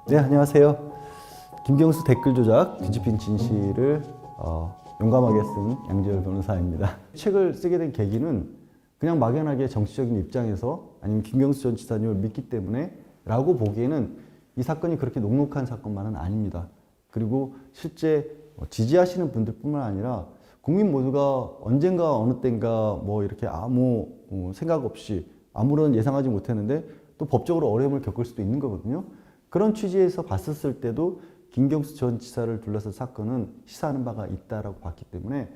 네, 안녕하세요. 김경수 댓글 조작 뒤집힌 진실을 용감하게 쓴 양지열 변호사입니다. 책을 쓰게 된 계기는 그냥 막연하게 정치적인 입장에서 아니면 김경수 전 지사님을 믿기 때문에 라고 보기에는 이 사건이 그렇게 녹록한 사건만은 아닙니다. 그리고 실제 지지하시는 분들뿐만 아니라 국민 모두가 언젠가 어느 때인가 뭐 이렇게 아무 생각 없이 아무런 예상하지 못했는데 또 법적으로 어려움을 겪을 수도 있는 거거든요. 그런 취지에서 봤었을 때도 김경수 전 지사를 둘러싼 사건은 시사하는 바가 있다라고 봤기 때문에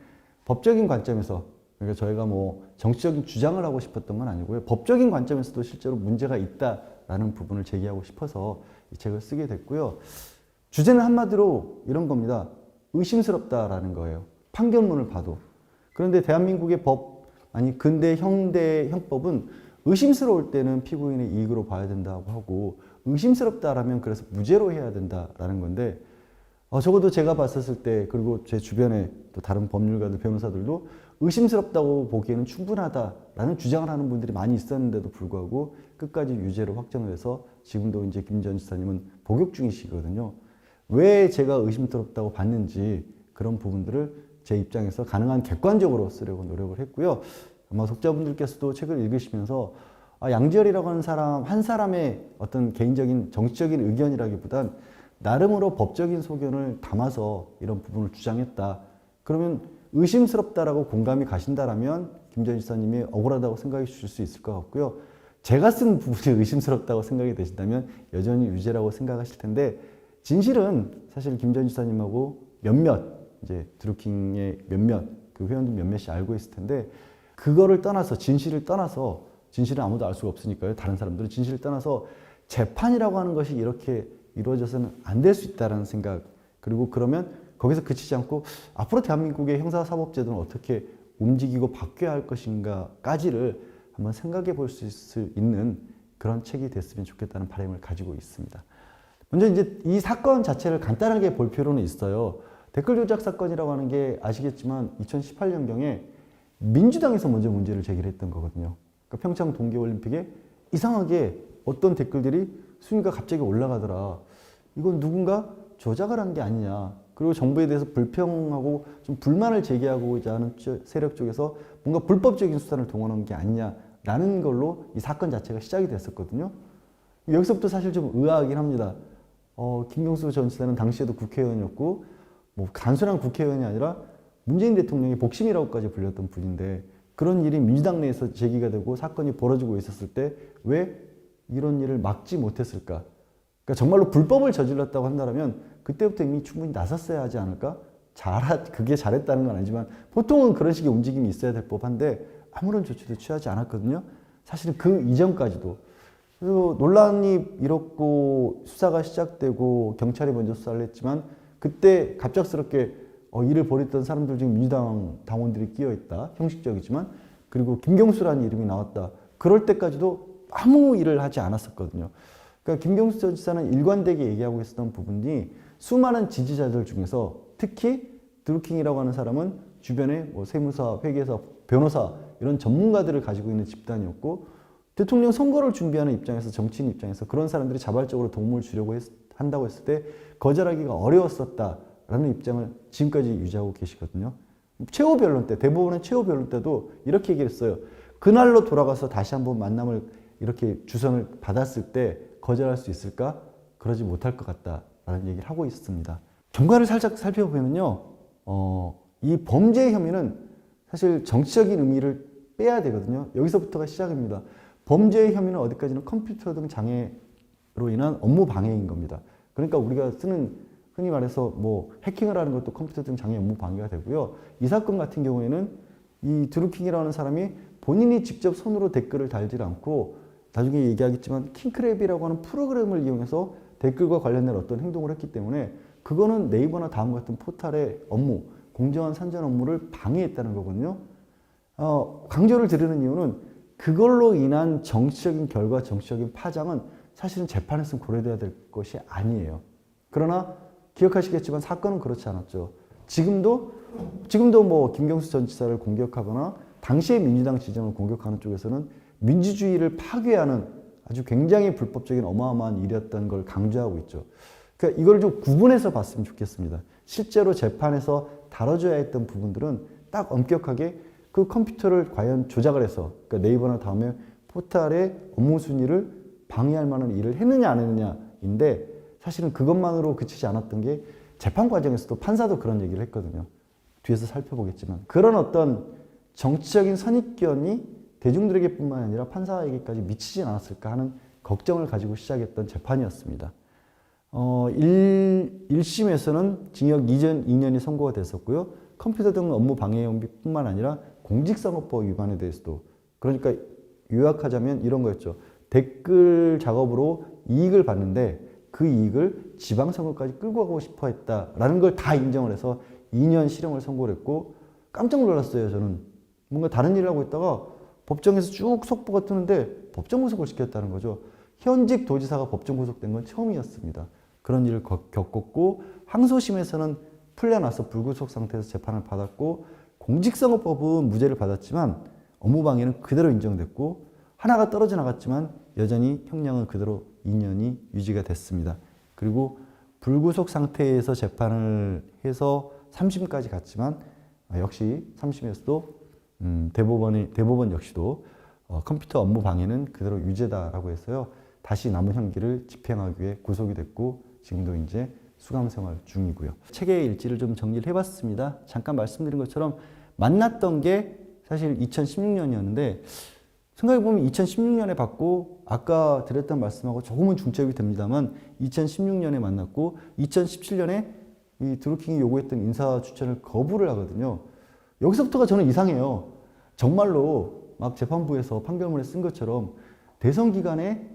법적인 관점에서, 그러니까 저희가 뭐 정치적인 주장을 하고 싶었던 건 아니고요. 법적인 관점에서도 실제로 문제가 있다라는 부분을 제기하고 싶어서 이 책을 쓰게 됐고요. 주제는 한마디로 이런 겁니다. 의심스럽다라는 거예요. 판결문을 봐도. 그런데 대한민국의 법, 아니 근대 현대 형법은 의심스러울 때는 피고인의 이익으로 봐야 된다고 하고, 의심스럽다라면 그래서 무죄로 해야 된다라는 건데, 적어도 제가 봤었을 때, 그리고 제 주변에 또 다른 법률가들, 변호사들도 의심스럽다고 보기에는 충분하다라는 주장을 하는 분들이 많이 있었는데도 불구하고 끝까지 유죄로 확정을 해서 지금도 이제 김 전 지사님은 복역 중이시거든요. 왜 제가 의심스럽다고 봤는지 그런 부분들을 제 입장에서 가능한 객관적으로 쓰려고 노력을 했고요. 아마 독자분들께서도 책을 읽으시면서 양지열이라고 하는 사람 한 사람의 어떤 개인적인 정치적인 의견이라기보단 나름으로 법적인 소견을 담아서 이런 부분을 주장했다. 그러면 의심스럽다라고 공감이 가신다라면 김 전 지사님이 억울하다고 생각해 주실 수 있을 것 같고요. 제가 쓴 부분이 의심스럽다고 생각이 되신다면 여전히 유죄라고 생각하실 텐데, 진실은 사실 김 전 지사님하고 몇몇, 이제 드루킹의 몇몇, 그 회원들 몇몇이 알고 있을 텐데, 그거를 떠나서, 진실을 떠나서, 진실은 아무도 알 수가 없으니까요. 다른 사람들은 진실을 떠나서 재판이라고 하는 것이 이렇게 이루어져서는 안 될 수 있다는 생각, 그리고 그러면 거기서 그치지 않고 앞으로 대한민국의 형사사법제도는 어떻게 움직이고 바뀌어야 할 것인가까지를 한번 생각해 볼 수 있는 그런 책이 됐으면 좋겠다는 바람을 가지고 있습니다. 먼저 이제 이 사건 자체를 간단하게 볼 필요는 있어요. 댓글 조작 사건이라고 하는 게 아시겠지만 2018년경에 민주당에서 먼저 문제를 제기했던 거거든요. 그러니까 평창 동계올림픽에 이상하게 어떤 댓글들이 순위가 갑자기 올라가더라. 이건 누군가 조작을 한 게 아니냐. 그리고 정부에 대해서 불평하고 좀 불만을 제기하고자 하는 세력 쪽에서 뭔가 불법적인 수단을 동원한 게 아니냐라는 걸로 이 사건 자체가 시작이 됐었거든요. 여기서부터 사실 좀 의아하긴 합니다. 김경수 전 지사는 당시에도 국회의원이었고, 뭐 단순한 국회의원이 아니라 문재인 대통령의 복심이라고까지 불렸던 분인데, 그런 일이 민주당 내에서 제기가 되고 사건이 벌어지고 있었을 때 왜 이런 일을 막지 못했을까? 그러니까 정말로 불법을 저질렀다고 한다면 그때부터 이미 충분히 나섰어야 하지 않을까? 그게 잘했다는 건 아니지만 보통은 그런 식의 움직임이 있어야 될 법한데 아무런 조치도 취하지 않았거든요. 사실은 그 이전까지도. 그리고 논란이 일었고 수사가 시작되고 경찰이 먼저 수사를 했지만, 그때 갑작스럽게 일을 벌였던 사람들 중에 민주당 당원들이 끼어있다. 형식적이지만. 그리고 김경수라는 이름이 나왔다. 그럴 때까지도 아무 일을 하지 않았었거든요. 그러니까 김경수 전 지사는 일관되게 얘기하고 있었던 부분이 수많은 지지자들 중에서 특히 드루킹이라고 하는 사람은 주변에 뭐 세무사, 회계사, 변호사 이런 전문가들을 가지고 있는 집단이었고, 대통령 선거를 준비하는 입장에서, 정치인 입장에서 그런 사람들이 자발적으로 도움을 주려고 한다고 했을 때 거절하기가 어려웠었다라는 입장을 지금까지 유지하고 계시거든요. 최후 변론 때, 대법원의 최후 변론 때도 이렇게 얘기했어요. 그날로 돌아가서 다시 한번 만남을 이렇게 주선을 받았을 때 거절할 수 있을까? 그러지 못할 것 같다라는 얘기를 하고 있습니다. 경과를 살짝 살펴보면요, 이 범죄 혐의는 사실 정치적인 의미를 빼야 되거든요. 여기서부터가 시작입니다. 범죄의 혐의는 어디까지는 컴퓨터 등 장애로 인한 업무 방해인 겁니다. 그러니까 우리가 쓰는 흔히 말해서 뭐 해킹을 하는 것도 컴퓨터 등 장애 업무 방해가 되고요. 이 사건 같은 경우에는 이 드루킹이라는 사람이 본인이 직접 손으로 댓글을 달지 않고, 나중에 얘기하겠지만 킹크랩이라고 하는 프로그램을 이용해서 댓글과 관련된 어떤 행동을 했기 때문에 그거는 네이버나 다음 같은 포털의 업무, 공정한 산전 업무를 방해했다는 거거든요. 강조를 드리는 이유는 그걸로 인한 정치적인 결과, 정치적인 파장은 사실은 재판에서는 고려돼야 될 것이 아니에요. 그러나 기억하시겠지만 사건은 그렇지 않았죠. 지금도 뭐 김경수 전 지사를 공격하거나 당시의 민주당 지정을 공격하는 쪽에서는 민주주의를 파괴하는 아주 굉장히 불법적인 어마어마한 일이었던 걸 강조하고 있죠. 그러니까 이걸 좀 구분해서 봤으면 좋겠습니다. 실제로 재판에서 다뤄줘야 했던 부분들은 딱 엄격하게 그 컴퓨터를 과연 조작을 해서, 그러니까 네이버나 다음에 포털의 업무 순위를 방해할 만한 일을 했느냐 안 했느냐인데, 사실은 그것만으로 그치지 않았던 게 재판 과정에서도 판사도 그런 얘기를 했거든요. 뒤에서 살펴보겠지만 그런 어떤 정치적인 선입견이 대중들에게뿐만 아니라 판사에게까지 미치진 않았을까 하는 걱정을 가지고 시작했던 재판이었습니다. 1심에서는 징역 2년이 선고가 됐었고요. 컴퓨터 등 업무 방해 용비뿐만 아니라 공직선거법 위반에 대해서도, 그러니까 요약하자면 이런 거였죠. 댓글 작업으로 이익을 받는데 그 이익을 지방선거까지 끌고 가고 싶어 했다라는 걸 다 인정을 해서 2년 실형을 선고를 했고, 깜짝 놀랐어요. 저는 뭔가 다른 일을 하고 있다가 법정에서 쭉 속보가 뜨는데 법정 구속을 시켰다는 거죠. 현직 도지사가 법정 구속된 건 처음이었습니다. 그런 일을 겪었고, 항소심에서는 풀려나서 불구속 상태에서 재판을 받았고, 공직선거법은 무죄를 받았지만 업무방해는 그대로 인정됐고, 하나가 떨어져 나갔지만 여전히 형량은 그대로 2년이 유지가 됐습니다. 그리고 불구속 상태에서 재판을 해서 3심까지 갔지만 역시 3심에서도 대법원 역시도 컴퓨터 업무 방해는 그대로 유죄다라고 해서요. 다시 남은 형기를 집행하기 위해 구속이 됐고, 지금도 이제 수감 생활 중이고요. 책의 일지를 좀 정리를 해봤습니다. 잠깐 말씀드린 것처럼 만났던 게 사실 2016년이었는데, 생각해보면 2016년에 받고 아까 드렸던 말씀하고 조금은 중첩이 됩니다만 2016년에 만났고 2017년에 이 드루킹이 요구했던 인사 추천을 거부를 하거든요. 여기서부터가 저는 이상해요. 정말로 막 재판부에서 판결문에 쓴 것처럼 대선 기간에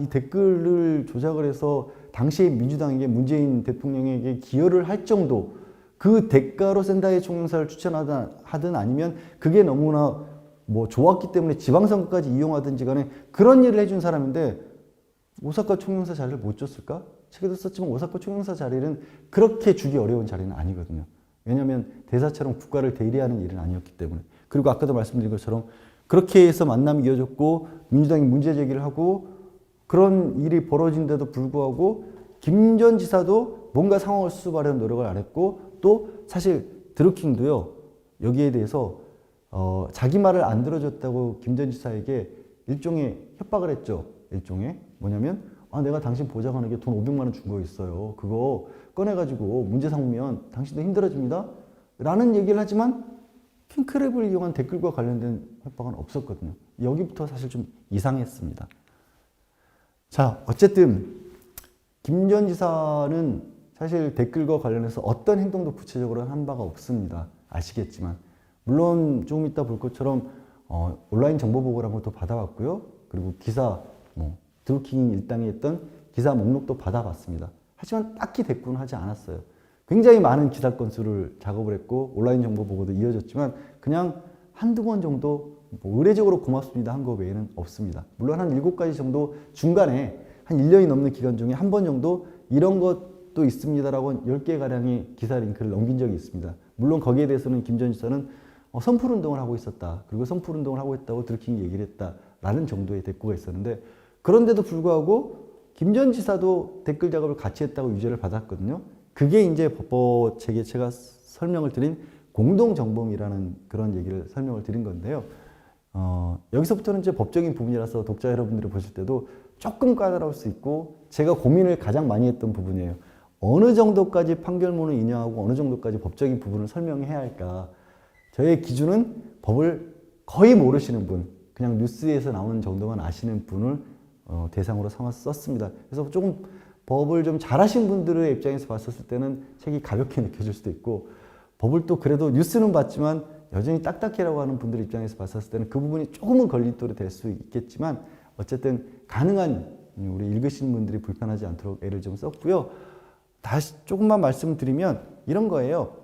이 댓글을 조작을 해서 당시의 민주당에게, 문재인 대통령에게 기여를 할 정도, 그 대가로 샌다이 총영사를 추천하든 아니면 그게 너무나 좋았기 때문에 지방선거까지 이용하든지 간에 그런 일을 해준 사람인데 오사카 총영사 자리를 못 줬을까? 책에도 썼지만 오사카 총영사 자리는 그렇게 주기 어려운 자리는 아니거든요. 왜냐하면 대사처럼 국가를 대리하는 일은 아니었기 때문에. 그리고 아까도 말씀드린 것처럼 그렇게 해서 만남이 이어졌고 민주당이 문제 제기를 하고 그런 일이 벌어진데도 불구하고 김 전 지사도 뭔가 상황을 수습하려는 노력을 안 했고, 또 사실 드루킹도요, 여기에 대해서 자기 말을 안 들어줬다고 김 전 지사에게 일종의 협박을 했죠. 일종의 뭐냐면 내가 당신 보좌관에게 돈 500만 원 준 거 있어요. 그거 꺼내가지고 문제 삼으면 당신도 힘들어집니다. 라는 얘기를 하지만 킹크랩을 이용한 댓글과 관련된 협박은 없었거든요. 여기부터 사실 좀 이상했습니다. 자, 어쨌든 김 전 지사는 사실 댓글과 관련해서 어떤 행동도 구체적으로 한 바가 없습니다. 아시겠지만. 물론 조금 이따 볼 것처럼 온라인 정보 보고를 한 것도 받아봤고요. 그리고 기사, 드루킹 일당이 했던 기사 목록도 받아봤습니다. 하지만 딱히 대꾸는 하지 않았어요. 굉장히 많은 기사 건수를 작업을 했고 온라인 정보 보고도 이어졌지만 그냥 한두 번 정도 의례적으로 고맙습니다 한 거 외에는 없습니다. 물론 한 7가지 정도 중간에 한 1년이 넘는 기간 중에 한 번 정도 이런 것도 있습니다라고 10개가량의 기사 링크를 넘긴 적이 있습니다. 물론 거기에 대해서는 김 전 지사는 선풀운동을 하고 있었다. 그리고 선풀운동을 하고 있다고 드루킹이 얘기를 했다라는 정도의 대꾸가 있었는데, 그런데도 불구하고 김 전 지사도 댓글 작업을 같이 했다고 유죄를 받았거든요. 그게 이제 법보책에 제가 설명을 드린 공동정범이라는 그런 얘기를 설명을 드린 건데요. 여기서부터는 이제 법적인 부분이라서 독자 여러분들이 보실 때도 조금 까다로울 수 있고 제가 고민을 가장 많이 했던 부분이에요. 어느 정도까지 판결문을 인용하고 어느 정도까지 법적인 부분을 설명해야 할까. 저의 기준은 법을 거의 모르시는 분, 그냥 뉴스에서 나오는 정도만 아시는 분을 대상으로 삼아서 썼습니다. 그래서 조금 법을 좀 잘하신 분들의 입장에서 봤었을 때는 책이 가볍게 느껴질 수도 있고, 법을 또 그래도 뉴스는 봤지만 여전히 딱딱해라고 하는 분들 입장에서 봤었을 때는 그 부분이 조금은 걸림돌이 될 수 있겠지만, 어쨌든 가능한 우리 읽으시는 분들이 불편하지 않도록 애를 좀 썼고요. 다시 조금만 말씀드리면 이런 거예요.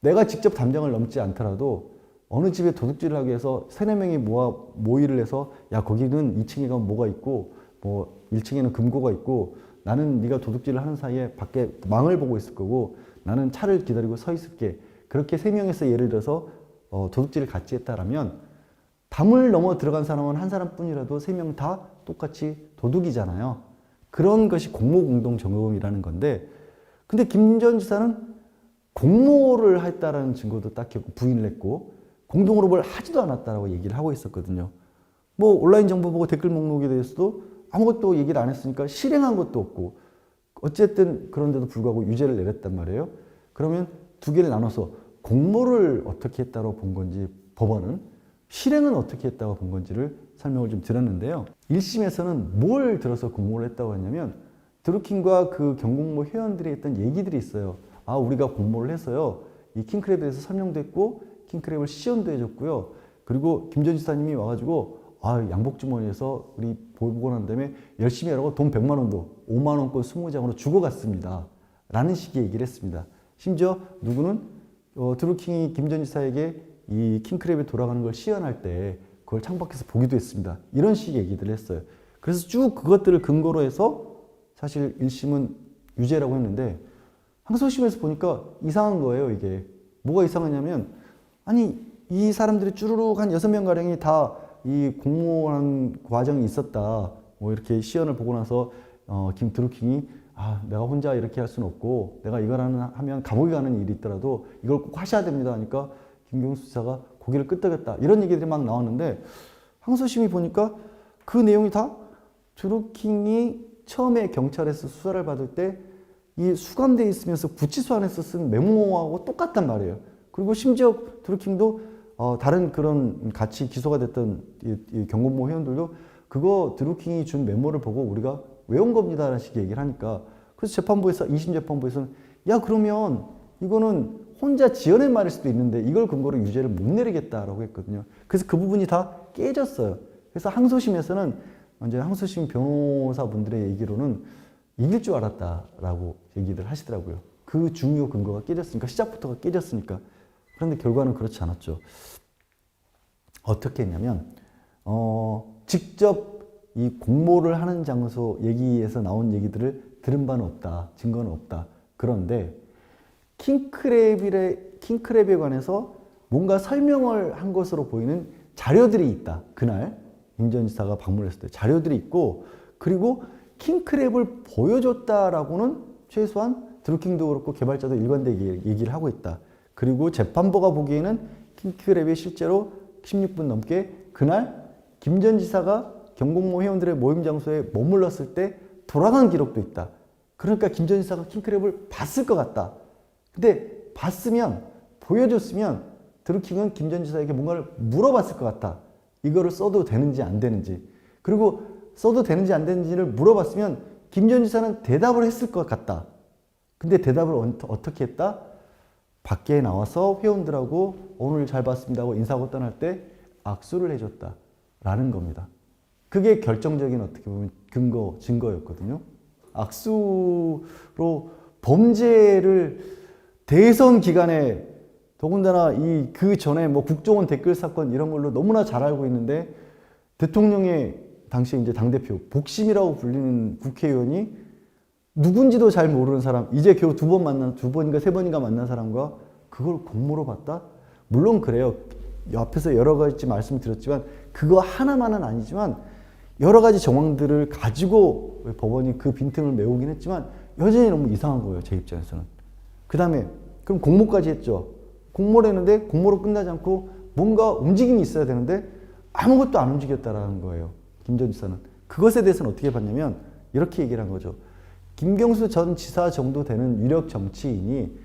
내가 직접 담장을 넘지 않더라도 어느 집에 도둑질을 하기 위해서 3-4명이 모의를 해서 야, 거기는 2층에 가면 뭐가 있고 1층에는 금고가 있고 나는 네가 도둑질을 하는 사이에 밖에 망을 보고 있을 거고 나는 차를 기다리고 서 있을게. 그렇게 3명에서 예를 들어서 도둑질을 같이 했다라면 담을 넘어 들어간 사람은 한 사람뿐이라도 세 명 다 똑같이 도둑이잖아요. 그런 것이 공모공동정범이라는 건데, 근데 김 전 지사는 공모를 했다라는 증거도 딱히 부인을 했고 공동으로 뭘 하지도 않았다라고 얘기를 하고 있었거든요. 뭐 온라인 정보 보고 댓글 목록에 대해서도 아무것도 얘기를 안 했으니까 실행한 것도 없고 어쨌든 그런데도 불구하고 유죄를 내렸단 말이에요. 그러면 두 개를 나눠서 공모를 어떻게 했다고 본 건지 법원은, 실행은 어떻게 했다고 본 건지를 설명을 좀 드렸는데요. 1심에서는 뭘 들어서 공모를 했다고 했냐면 드루킹과 그 경공모 회원들이 했던 얘기들이 있어요. 아, 우리가 공모를 해서요, 이 킹크랩에 대해서 설명도 했고 킹크랩을 시연도 해줬고요. 그리고 김 전 지사님이 와가지고 양복주머니에서 우리 보고 난 다음에 열심히 하라고 돈 100만 원도 5만 원권 20장으로 주고 갔습니다. 라는 식의 얘기를 했습니다. 심지어 누구는 드루킹이 김 전 지사에게 이 킹크랩에 돌아가는 걸 시연할 때 그걸 창밖에서 보기도 했습니다. 이런 식의 얘기들을 했어요. 그래서 쭉 그것들을 근거로 해서 사실 1심은 유죄라고 했는데 항소심에서 보니까 이상한 거예요, 이게. 뭐가 이상하냐면, 아니, 이 사람들이 쭈루룩 한 6명가량이 다 이 공모한 과정이 있었다. 뭐 이렇게 시연을 보고 나서 김 드루킹이 내가 혼자 이렇게 할 수는 없고 내가 이걸 하면 감옥에 가는 일이 있더라도 이걸 꼭 하셔야 됩니다 하니까 김경수 지사가 고개를 끄덕였다. 이런 얘기들이 막 나왔는데 항소심이 보니까 그 내용이 다 드루킹이 처음에 경찰에서 수사를 받을 때 이 수감돼 있으면서 구치소 안에서 쓴 메모하고 똑같단 말이에요. 그리고 심지어 드루킹도 다른 그런 같이 기소가 됐던 이 경공모 회원들도 그거 드루킹이 준 메모를 보고 우리가 외운 겁니다 라는 식의 얘기를 하니까, 그래서 재판부에서 2심 재판부에서는 야, 그러면 이거는 혼자 지어낸 말일 수도 있는데 이걸 근거로 유죄를 못 내리겠다라고 했거든요. 그래서 그 부분이 다 깨졌어요. 그래서 항소심에서는 이제 항소심 변호사분들의 얘기로는 이길 줄 알았다라고 얘기를 하시더라고요. 그 중요 근거가 깨졌으니까, 시작부터가 깨졌으니까. 그런데 결과는 그렇지 않았죠. 어떻게 했냐면 직접 이 공모를 하는 장소 얘기에서 나온 얘기들을 들은 바는 없다, 증거는 없다. 그런데 킹크랩에 관해서 뭔가 설명을 한 것으로 보이는 자료들이 있다. 그날 김 전 지사가 방문했을 때 자료들이 있고, 그리고 킹크랩을 보여줬다라고는 최소한 드루킹도 그렇고 개발자도 일관되게 얘기를 하고 있다. 그리고 재판부가 보기에는 킹크랩이 실제로 16분 넘게 그날 김 전 지사가 경공모 회원들의 모임 장소에 머물렀을 때 돌아간 기록도 있다. 그러니까 김 전 지사가 킹크랩을 봤을 것 같다. 근데 봤으면, 보여줬으면 드루킹은 김 전 지사에게 뭔가를 물어봤을 것 같다. 이거를 써도 되는지 안 되는지. 그리고 써도 되는지 안 되는지를 물어봤으면 김 전 지사는 대답을 했을 것 같다. 근데 대답을 어떻게 했다? 밖에 나와서 회원들하고 오늘 잘 봤습니다 하고 인사하고 떠날 때 악수를 해줬다 라는 겁니다. 그게 결정적인 어떻게 보면 증거였거든요. 악수로 범죄를 대선 기간에, 더군다나 그 전에 뭐 국정원 댓글 사건 이런 걸로 너무나 잘 알고 있는데 대통령의 당시 이제 당대표, 복심이라고 불리는 국회의원이 누군지도 잘 모르는 사람, 이제 겨우 두 번인가 세 번인가 만난 사람과 그걸 공모로 봤다? 물론 그래요. 앞에서 여러 가지 말씀드렸지만 그거 하나만은 아니지만 여러 가지 정황들을 가지고 법원이 그 빈틈을 메우긴 했지만 여전히 너무 이상한 거예요, 제 입장에서는. 그 다음에 그럼 공모까지 했죠. 공모를 했는데 공모로 끝나지 않고 뭔가 움직임이 있어야 되는데 아무것도 안 움직였다라는 거예요, 김 전 지사는. 그것에 대해서는 어떻게 봤냐면 이렇게 얘기를 한 거죠. 김경수 전 지사 정도 되는 유력 정치인이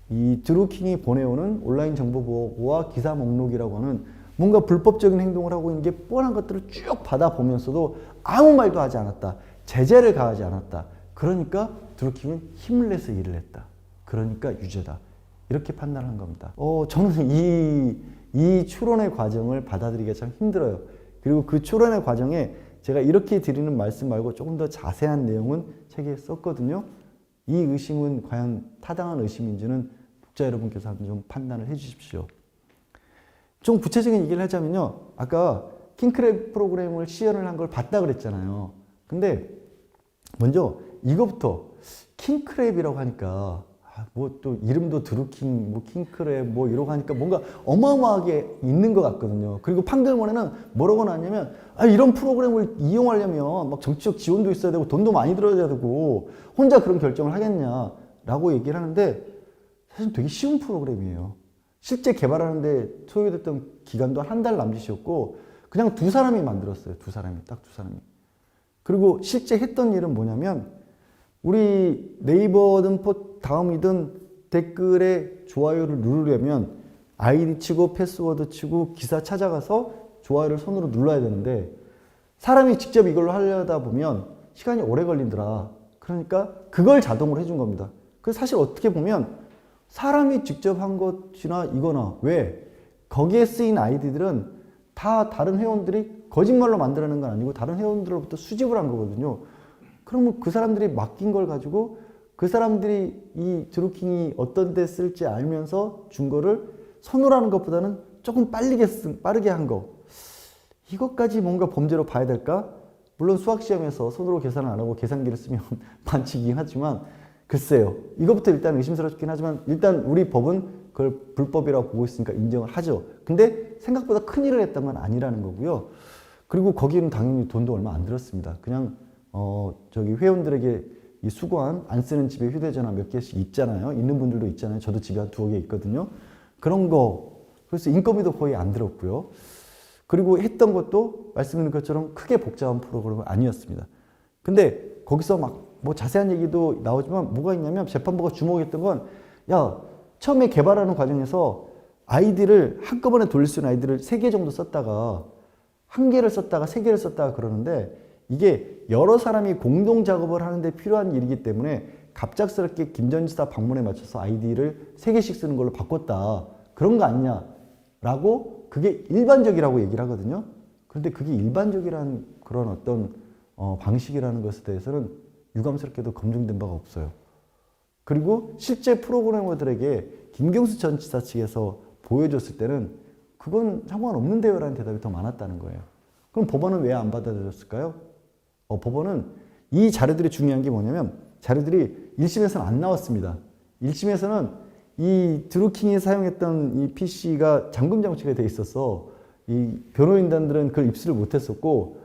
이 드루킹이 보내오는 온라인 정보 보고와 기사 목록이라고 하는 뭔가 불법적인 행동을 하고 있는 게 뻔한 것들을 쭉 받아보면서도 아무 말도 하지 않았다. 제재를 가하지 않았다. 그러니까 드루킹은 힘을 내서 일을 했다. 그러니까 유죄다. 이렇게 판단한 겁니다. 저는 이 추론의 과정을 받아들이기가 참 힘들어요. 그리고 그 추론의 과정에 제가 이렇게 드리는 말씀 말고 조금 더 자세한 내용은 책에 썼거든요. 이 의심은 과연 타당한 의심인지는 독자 여러분께서 한번 좀 판단을 해 주십시오. 좀 구체적인 얘기를 하자면요. 아까 킹크랩 프로그램을 시연을 한 걸 봤다 그랬잖아요. 근데 먼저 이거부터 킹크랩이라고 하니까 뭐 또 이름도 드루킹, 뭐 킹크랩 뭐 이러고 하니까 뭔가 어마어마하게 있는 것 같거든요. 그리고 판결문에는 뭐라고 나왔냐면 이런 프로그램을 이용하려면 막 정치적 지원도 있어야 되고 돈도 많이 들어야 되고 혼자 그런 결정을 하겠냐라고 얘기를 하는데 사실 되게 쉬운 프로그램이에요. 실제 개발하는데 소요됐던 기간도 한 달 남짓이었고 그냥 두 사람이 만들었어요. 두 사람이, 딱 두 사람이. 그리고 실제 했던 일은 뭐냐면 우리 네이버든 다음이든 댓글에 좋아요를 누르려면 아이디 치고 패스워드 치고 기사 찾아가서 좋아요를 손으로 눌러야 되는데 사람이 직접 이걸로 하려다 보면 시간이 오래 걸리더라. 그러니까 그걸 자동으로 해준 겁니다. 그래서 사실 어떻게 보면 사람이 직접 한 것이나 이거나 왜 거기에 쓰인 아이디들은 다 다른 회원들이 거짓말로 만들어낸 건 아니고 다른 회원들로부터 수집을 한 거거든요. 그러면 그 사람들이 맡긴 걸 가지고 그 사람들이 이 드루킹이 어떤 데 쓸지 알면서 준 거를 손으로 하는 것보다는 조금 빠르게 한 거. 이것까지 뭔가 범죄로 봐야 될까? 물론 수학시험에서 손으로 계산을 안 하고 계산기를 쓰면 반칙이긴 하지만 글쎄요. 이것부터 일단 의심스럽긴 하지만 일단 우리 법은 그걸 불법이라고 보고 있으니까 인정을 하죠. 근데 생각보다 큰일을 했던 건 아니라는 거고요. 그리고 거기는 당연히 돈도 얼마 안 들었습니다. 그냥 저기 회원들에게 이 수거한 안 쓰는 집에 휴대전화 몇 개씩 있잖아요. 있는 분들도 있잖아요. 저도 집에 한 2개 있거든요. 그런 거. 그래서 인건비도 거의 안 들었고요. 그리고 했던 것도 말씀드린 것처럼 크게 복잡한 프로그램은 아니었습니다. 근데 거기서 막 뭐 자세한 얘기도 나오지만 뭐가 있냐면 재판부가 주목했던 건 야, 처음에 개발하는 과정에서 아이디를 한꺼번에 돌릴 수 있는 아이디를 3개 정도 썼다가 1개를 썼다가 3개를 썼다가 그러는데 이게 여러 사람이 공동 작업을 하는데 필요한 일이기 때문에 갑작스럽게 김 전 지사 방문에 맞춰서 아이디를 3개씩 쓰는 걸로 바꿨다. 그런 거 아니냐라고 그게 일반적이라고 얘기를 하거든요. 그런데 그게 일반적이라는 그런 어떤 방식이라는 것에 대해서는 유감스럽게도 검증된 바가 없어요. 그리고 실제 프로그래머들에게 김경수 전 지사 측에서 보여줬을 때는 그건 상관없는데요 라는 대답이 더 많았다는 거예요. 그럼 법원은 왜 안 받아들였을까요? 법원은 이 자료들이 중요한 게 뭐냐면 자료들이 1심에서는 안 나왔습니다. 1심에서는 이 드루킹이 사용했던 이 PC가 잠금 장치가 돼 있어서 이 변호인단들은 그걸 입수를 못했었고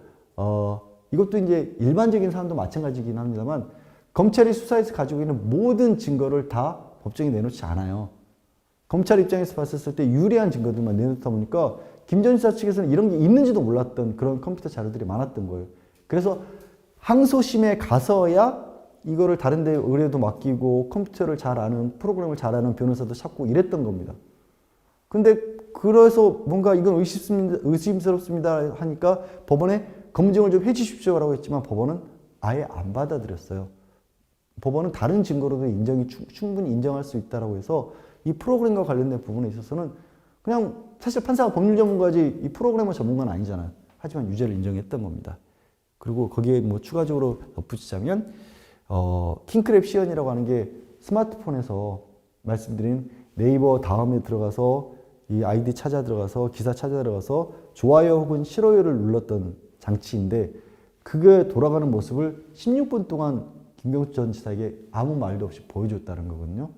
이것도 이제 일반적인 사람도 마찬가지긴 합니다만 검찰이 수사에서 가지고 있는 모든 증거를 다 법정에 내놓지 않아요. 검찰 입장에서 봤을 때 유리한 증거들만 내놓다 보니까 김 전 지사 측에서는 이런 게 있는지도 몰랐던 그런 컴퓨터 자료들이 많았던 거예요. 그래서 항소심에 가서야 이거를 다른 데 의뢰도 맡기고 컴퓨터를 잘 아는 프로그램을 잘 아는 변호사도 찾고 이랬던 겁니다. 근데 그래서 뭔가 이건 의심스럽습니다 하니까 법원에 검증을 좀 해주십시오라고 했지만 법원은 아예 안 받아들였어요. 법원은 다른 증거로도 충분히 인정할 수 있다라고 해서 이 프로그램과 관련된 부분에 있어서는 그냥 사실 판사가 법률 전문가지 이 프로그래머 전문가는 아니잖아요. 하지만 유죄를 인정했던 겁니다. 그리고 거기에 뭐 추가적으로 덧붙이자면 킹크랩 시연이라고 하는 게 스마트폰에서 말씀드린 네이버 다음에 들어가서 이 아이디 찾아 들어가서 기사 찾아 들어가서 좋아요 혹은 싫어요를 눌렀던 장치인데 그게 돌아가는 모습을 16분 동안 김경수 전 지사에게 아무 말도 없이 보여줬다는 거거든요.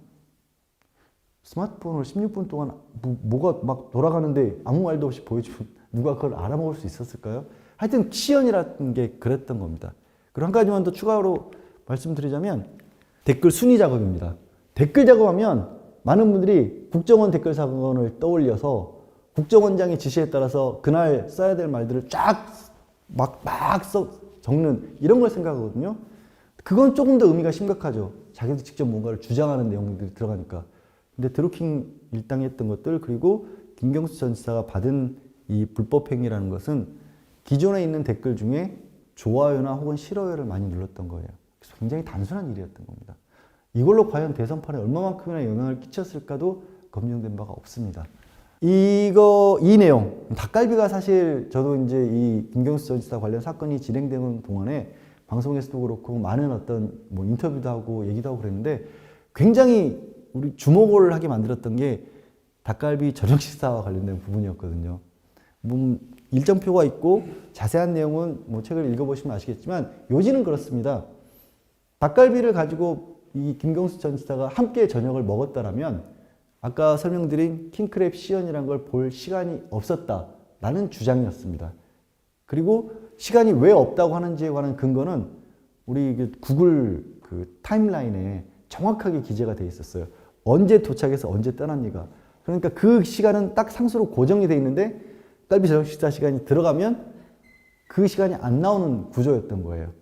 스마트폰을 16분 동안 뭐가 막 돌아가는데 아무 말도 없이 보여주면 누가 그걸 알아먹을 수 있었을까요? 하여튼 시연이라는 게 그랬던 겁니다. 그리고 한 가지만 더 추가로 말씀드리자면 댓글 순위 작업입니다. 댓글 작업하면 많은 분들이 국정원 댓글 사건을 떠올려서 국정원장의 지시에 따라서 그날 써야 될 말들을 쫙 적는 이런 걸 생각하거든요. 그건 조금 더 의미가 심각하죠. 자기도 직접 뭔가를 주장하는 내용들이 들어가니까. 근데 드루킹 일당이 했던 것들 그리고 김경수 전 지사가 받은 이 불법 행위라는 것은 기존에 있는 댓글 중에 좋아요나 혹은 싫어요를 많이 눌렀던 거예요. 그래서 굉장히 단순한 일이었던 겁니다. 이걸로 과연 대선판에 얼마만큼이나 영향을 끼쳤을까도 검증된 바가 없습니다. 이 내용, 닭갈비가 사실 저도 이제 이 김경수 전 지사 관련 사건이 진행되는 동안에 방송에서도 그렇고 많은 어떤 뭐 인터뷰도 하고 얘기도 하고 그랬는데 굉장히 우리 주목을 하게 만들었던 게 닭갈비 저녁 식사와 관련된 부분이었거든요. 일정표가 있고 자세한 내용은 뭐 책을 읽어보시면 아시겠지만 요지는 그렇습니다. 닭갈비를 가지고 이 김경수 전 지사가 함께 저녁을 먹었다라면 아까 설명드린 킹크랩 시연이라는 걸 볼 시간이 없었다라는 주장이었습니다. 그리고 시간이 왜 없다고 하는지에 관한 근거는 우리 구글 그 타임라인에 정확하게 기재가 돼 있었어요. 언제 도착해서 언제 떠납니까? 그러니까 그 시간은 딱 상수로 고정이 돼 있는데 닭갈비 저녁 식사 시간이 들어가면 그 시간이 안 나오는 구조였던 거예요.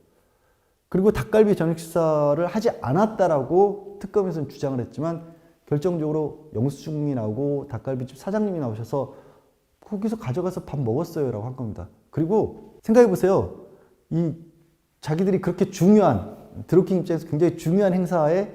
그리고 닭갈비 저녁 식사를 하지 않았다라고 특검에서는 주장을 했지만 결정적으로 영수증이 나오고 닭갈비집 사장님이 나오셔서 거기서 가져가서 밥 먹었어요 라고 한 겁니다. 그리고 생각해 보세요. 이 자기들이 그렇게 중요한 드루킹 입장에서 굉장히 중요한 행사에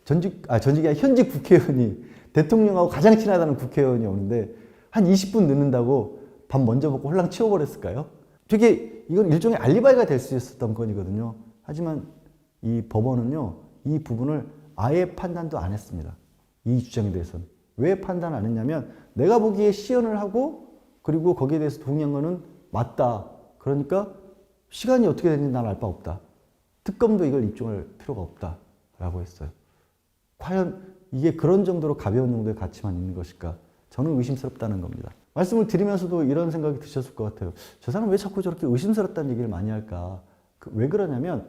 전직이 아니라 현직 국회의원이 대통령하고 가장 친하다는 국회의원이 오는데 한 20분 늦는다고 밥 먼저 먹고 홀랑 치워버렸을까요? 되게 이건 일종의 알리바이가 될 수 있었던 건이거든요. 하지만 이 법원은요, 이 부분을 아예 판단도 안 했습니다. 이 주장에 대해서는. 왜 판단 안 했냐면 내가 보기에 시연을 하고 그리고 거기에 대해서 동의한 거는 맞다. 그러니까 시간이 어떻게 되는지 난 알 바 없다. 특검도 이걸 입증할 필요가 없다라고 했어요. 과연 이게 그런 정도로 가벼운 정도의 가치만 있는 것일까? 저는 의심스럽다는 겁니다. 말씀을 드리면서도 이런 생각이 드셨을 것 같아요. 저 사람 왜 자꾸 저렇게 의심스럽다는 얘기를 많이 할까? 왜 그러냐면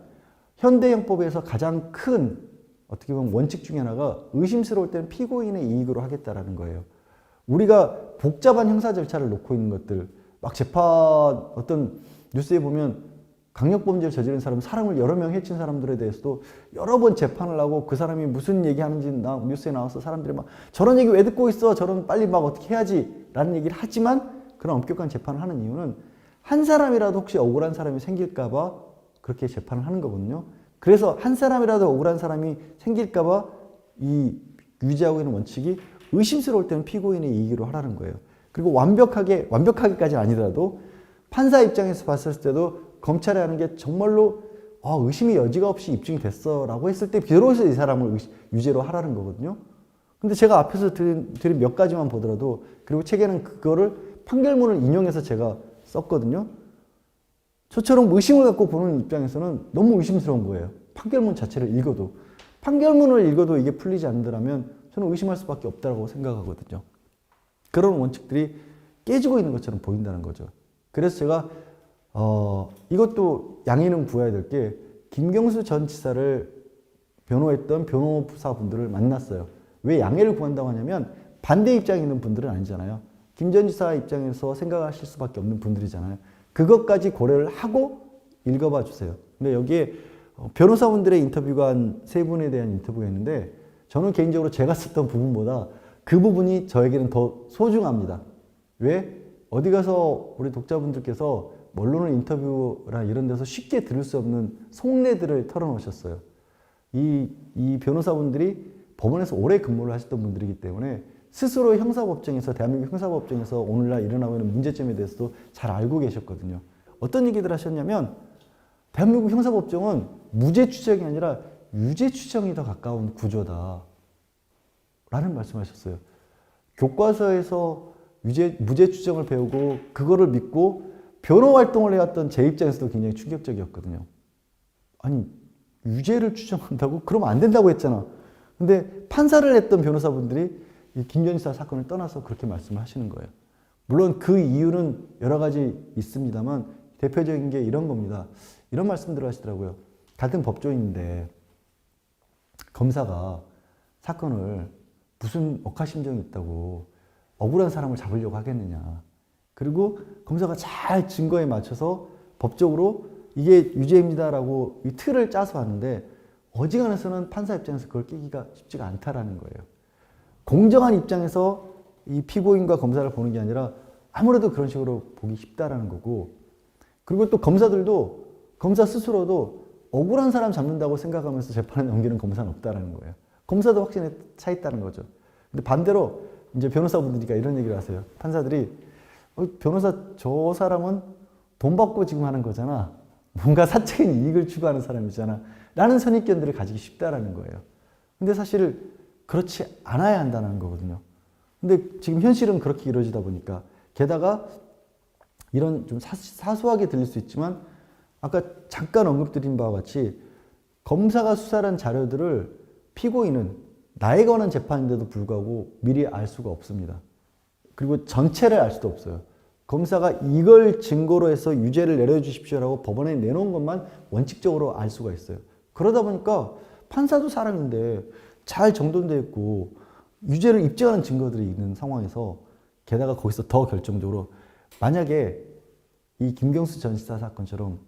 현대형법에서 가장 큰 어떻게 보면 원칙 중에 하나가 의심스러울 때는 피고인의 이익으로 하겠다라는 거예요. 우리가 복잡한 형사 절차를 놓고 있는 것들, 막 재판 어떤 뉴스에 보면 강력범죄를 저지른 사람을 여러 명 해친 사람들에 대해서도 여러 번 재판을 하고 그 사람이 무슨 얘기하는지 뉴스에 나와서 사람들이 막 저런 얘기 왜 듣고 있어? 저런 빨리 막 어떻게 해야지? 라는 얘기를 하지만 그런 엄격한 재판을 하는 이유는 한 사람이라도 혹시 억울한 사람이 생길까 봐 그렇게 재판을 하는 거거든요. 그래서 한 사람이라도 억울한 사람이 생길까 봐 이 유지하고 있는 원칙이 의심스러울 때는 피고인의 이익으로 하라는 거예요. 그리고 완벽하게까지는 아니더라도 판사 입장에서 봤을 때도 검찰이 하는 게 정말로 의심의 여지가 없이 입증이 됐어 라고 했을 때 비로소 이 사람을 유죄로 하라는 거거든요. 근데 제가 앞에서 드린 몇 가지만 보더라도 그리고 책에는 그거를 판결문을 인용해서 제가 썼거든요. 저처럼 의심을 갖고 보는 입장에서는 너무 의심스러운 거예요. 판결문 자체를 읽어도. 판결문을 읽어도 이게 풀리지 않는다면 저는 의심할 수밖에 없다고 생각하거든요. 그런 원칙들이 깨지고 있는 것처럼 보인다는 거죠. 그래서 제가 이것도 양해는 구해야 될 게 김경수 전 지사를 변호했던 변호사분들을 만났어요. 왜 양해를 구한다고 하냐면 반대 입장에 있는 분들은 아니잖아요. 김 전 지사 입장에서 생각하실 수밖에 없는 분들이잖아요. 그것까지 고려를 하고 읽어봐 주세요. 근데 여기에 변호사분들의 인터뷰가 한 3분에 대한 인터뷰가 있는데 저는 개인적으로 제가 썼던 부분보다 그 부분이 저에게는 더 소중합니다. 왜? 어디 가서 우리 독자분들께서 언론 인터뷰나 이런 데서 쉽게 들을 수 없는 속내들을 털어놓으셨어요. 이 변호사분들이 법원에서 오래 근무를 하셨던 분들이기 때문에 스스로 형사법정에서 대한민국 형사법정에서 오늘날 일어나고 있는 문제점에 대해서도 잘 알고 계셨거든요. 어떤 얘기들 하셨냐면 대한민국 형사법정은 무죄 추정이 아니라 유죄 추정이 더 가까운 구조다 라는 말씀하셨어요. 교과서에서 무죄 추정을 배우고 그거를 믿고 변호 활동을 해왔던 제 입장에서도 굉장히 충격적이었거든요. 아니 유죄를 추정한다고? 그러면 안 된다고 했잖아. 근데 판사를 했던 변호사분들이 이 김 전 지사 사건을 떠나서 그렇게 말씀을 하시는 거예요. 물론 그 이유는 여러 가지 있습니다만 대표적인 게 이런 겁니다. 이런 말씀들을 하시더라고요. 같은 법조인인데 검사가 사건을 무슨 억하심정이 있다고 억울한 사람을 잡으려고 하겠느냐. 그리고 검사가 잘 증거에 맞춰서 법적으로 이게 유죄입니다라고 이 틀을 짜서 하는데 어지간해서는 판사 입장에서 그걸 깨기가 쉽지가 않다라는 거예요. 공정한 입장에서 이 피고인과 검사를 보는 게 아니라 아무래도 그런 식으로 보기 쉽다라는 거고 그리고 또 검사 스스로도 억울한 사람 잡는다고 생각하면서 재판에 넘기는 검사는 없다라는 거예요. 검사도 확신에 차 있다는 거죠. 근데 반대로 이제 변호사분들이니까 이런 얘기를 하세요. 판사들이 변호사 저 사람은 돈 받고 지금 하는 거잖아. 뭔가 사적인 이익을 추구하는 사람이잖아. 라는 선입견들을 가지기 쉽다라는 거예요. 근데 사실 그렇지 않아야 한다는 거거든요. 근데 지금 현실은 그렇게 이루어지다 보니까 게다가 이런 좀 사소하게 들릴 수 있지만 아까 잠깐 언급드린 바와 같이 검사가 수사한 자료들을 피고인은 나에 관한 재판인데도 불구하고 미리 알 수가 없습니다. 그리고 전체를 알 수도 없어요. 검사가 이걸 증거로 해서 유죄를 내려주십시오라고 법원에 내놓은 것만 원칙적으로 알 수가 있어요. 그러다 보니까 판사도 사람인데 잘 정돈되어 있고 유죄를 입증하는 증거들이 있는 상황에서 게다가 거기서 더 결정적으로 만약에 이 김경수 전 지사 사건처럼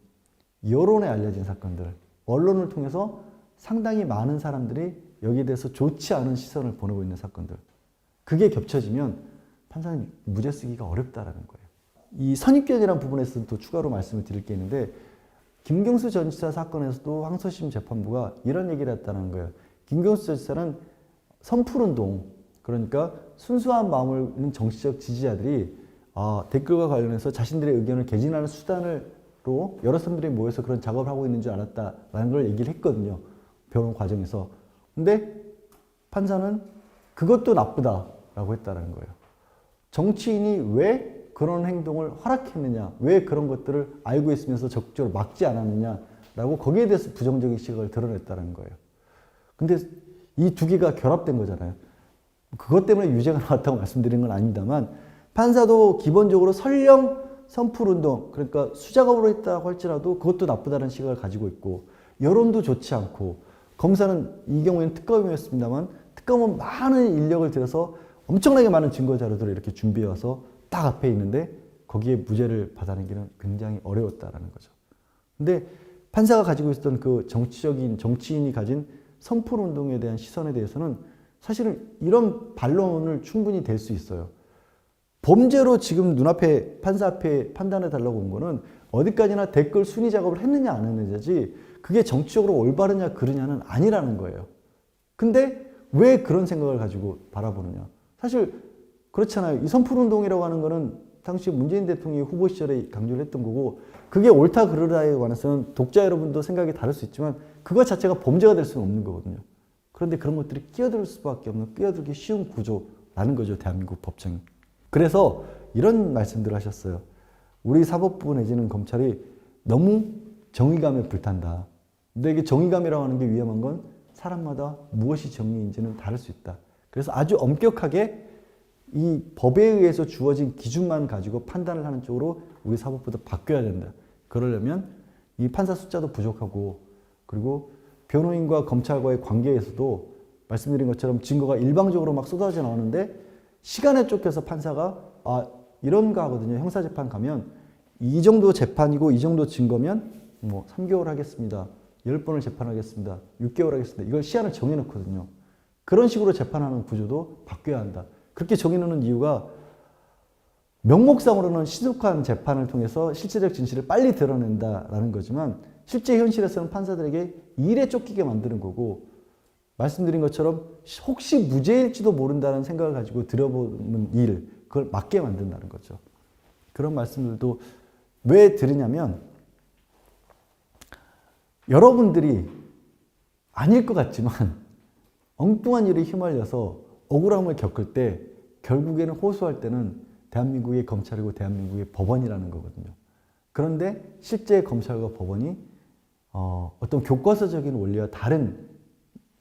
여론에 알려진 사건들, 언론을 통해서 상당히 많은 사람들이 여기에 대해서 좋지 않은 시선을 보내고 있는 사건들, 그게 겹쳐지면 판사는 무죄 쓰기가 어렵다라는 거예요. 이 선입견이라는 부분에서 또 추가로 말씀을 드릴 게 있는데, 김경수 전 지사 사건에서도 항소심 재판부가 이런 얘기를 했다는 거예요. 김경수 전 지사는 선풀운동, 그러니까 순수한 마음을 있는 정치적 지지자들이 댓글과 관련해서 자신들의 의견을 개진하는 수단으로 여러 사람들이 모여서 그런 작업을 하고 있는 줄 알았다라는 걸 얘기를 했거든요. 변론 과정에서. 근데 판사는 그것도 나쁘다라고 했다는 거예요. 정치인이 왜 그런 행동을 허락했느냐, 왜 그런 것들을 알고 있으면서 적극적으로 막지 않았느냐라고 거기에 대해서 부정적인 시각을 드러냈다는 거예요. 근데 이 두 개가 결합된 거잖아요. 그것 때문에 유죄가 나왔다고 말씀드린 건 아닙니다만, 판사도 기본적으로 설령 선풀운동, 그러니까 수작업으로 했다고 할지라도 그것도 나쁘다는 시각을 가지고 있고, 여론도 좋지 않고, 검사는 이 경우에는 특검이었습니다만 특검은 많은 인력을 들여서 엄청나게 많은 증거 자료들을 이렇게 준비해 와서 딱 앞에 있는데 거기에 무죄를 받아내기는 굉장히 어려웠다라는 거죠. 근데 판사가 가지고 있었던 그 정치인이 가진 선풀운동에 대한 시선에 대해서는 사실은 이런 반론을 충분히 될 수 있어요. 범죄로 지금 눈앞에 판사 앞에 판단해 달라고 온 거는 어디까지나 댓글 순위 작업을 했느냐 안 했느냐지, 그게 정치적으로 올바르냐 그르냐는 아니라는 거예요. 근데 왜 그런 생각을 가지고 바라보느냐. 사실 그렇잖아요. 이 선풀운동이라고 하는 거는 당시 문재인 대통령이 후보 시절에 강조를 했던 거고, 그게 옳다 그르다에 관해서는 독자 여러분도 생각이 다를 수 있지만 그것 자체가 범죄가 될 수는 없는 거거든요. 그런데 그런 것들이 끼어들 수밖에 없는, 끼어들기 쉬운 구조라는 거죠, 대한민국 법정이. 그래서 이런 말씀들을 하셨어요. 우리 사법부 내지는 검찰이 너무 정의감에 불탄다. 근데 이게 정의감이라고 하는 게 위험한 건 사람마다 무엇이 정의인지는 다를 수 있다. 그래서 아주 엄격하게 이 법에 의해서 주어진 기준만 가지고 판단을 하는 쪽으로 우리 사법부도 바뀌어야 된다. 그러려면 이 판사 숫자도 부족하고, 그리고 변호인과 검찰과의 관계에서도 말씀드린 것처럼 증거가 일방적으로 막 쏟아져 나오는데 시간에 쫓겨서 판사가 이런 거 하거든요. 형사재판 가면 이 정도 재판이고 이 정도 증거면 뭐 3개월 하겠습니다. 10번을 재판하겠습니다. 6개월 하겠습니다. 이걸 시한을 정해놓거든요. 그런 식으로 재판하는 구조도 바뀌어야 한다. 그렇게 정해놓는 이유가 명목상으로는 신속한 재판을 통해서 실체적 진실을 빨리 드러낸다라는 거지만, 실제 현실에서는 판사들에게 일에 쫓기게 만드는 거고, 말씀드린 것처럼 혹시 무죄일지도 모른다는 생각을 가지고 들여보는 일, 그걸 막게 만든다는 거죠. 그런 말씀들도 왜 드리냐면, 여러분들이 아닐 것 같지만 엉뚱한 일에 휘말려서 억울함을 겪을 때 결국에는 호소할 때는 대한민국의 검찰이고 대한민국의 법원이라는 거거든요. 그런데 실제 검찰과 법원이 어떤 교과서적인 원리와 다른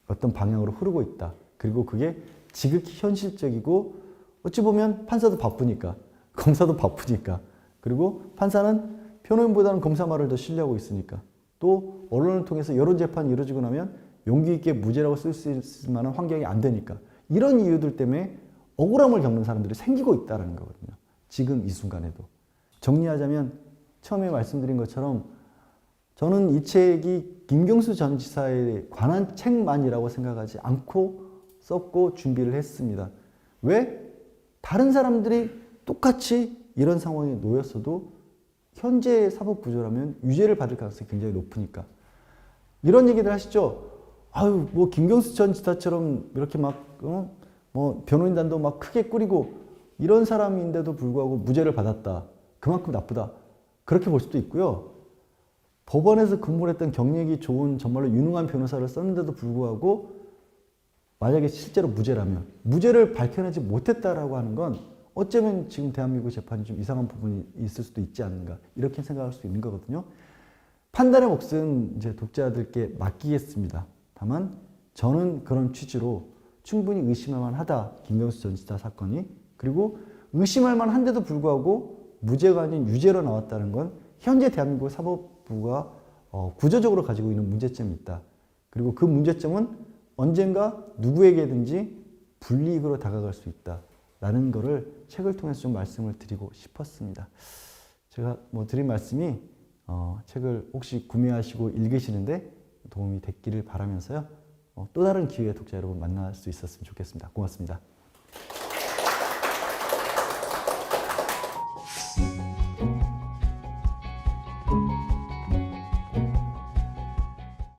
어떤 방향으로 흐르고 있다. 그리고 그게 지극히 현실적이고, 어찌 보면 판사도 바쁘니까, 검사도 바쁘니까, 그리고 판사는 변호인보다는 검사 말을 더 신뢰하고 있으니까, 또 언론을 통해서 여론재판이 이루어지고 나면 용기 있게 무죄라고 쓸 수 있을 만한 환경이 안 되니까, 이런 이유들 때문에 억울함을 겪는 사람들이 생기고 있다는 거거든요. 지금 이 순간에도. 정리하자면 처음에 말씀드린 것처럼 저는 이 책이 김경수 전 지사에 관한 책만이라고 생각하지 않고 썼고 준비를 했습니다. 왜? 다른 사람들이 똑같이 이런 상황에 놓였어도 현재 사법 구조라면 유죄를 받을 가능성이 굉장히 높으니까. 이런 얘기들 하시죠. 아유, 뭐 김경수 전 지사처럼 이렇게 막 뭐 변호인단도 막 크게 꾸리고 이런 사람인데도 불구하고 무죄를 받았다. 그만큼 나쁘다. 그렇게 볼 수도 있고요. 법원에서 근무를 했던 경력이 좋은 정말로 유능한 변호사를 썼는데도 불구하고 만약에 실제로 무죄라면, 무죄를 밝혀내지 못했다라고 하는 건 어쩌면 지금 대한민국 재판이 좀 이상한 부분이 있을 수도 있지 않는가, 이렇게 생각할 수 있는 거거든요. 판단의 몫은 이제 독자들께 맡기겠습니다. 다만 저는 그런 취지로 충분히 의심할 만하다. 김경수 전 지사 사건이. 그리고 의심할 만한데도 불구하고 무죄가 아닌 유죄로 나왔다는 건 현재 대한민국 사법부가 구조적으로 가지고 있는 문제점이 있다. 그리고 그 문제점은 언젠가 누구에게든지 불이익으로 다가갈 수 있다. 라는 거를 책을 통해서 좀 말씀을 드리고 싶었습니다. 제가 드린 말씀이 책을 혹시 구매하시고 읽으시는데 도움이 됐기를 바라면서요. 또 다른 기회에 독자 여러분 만날 수 있었으면 좋겠습니다. 고맙습니다.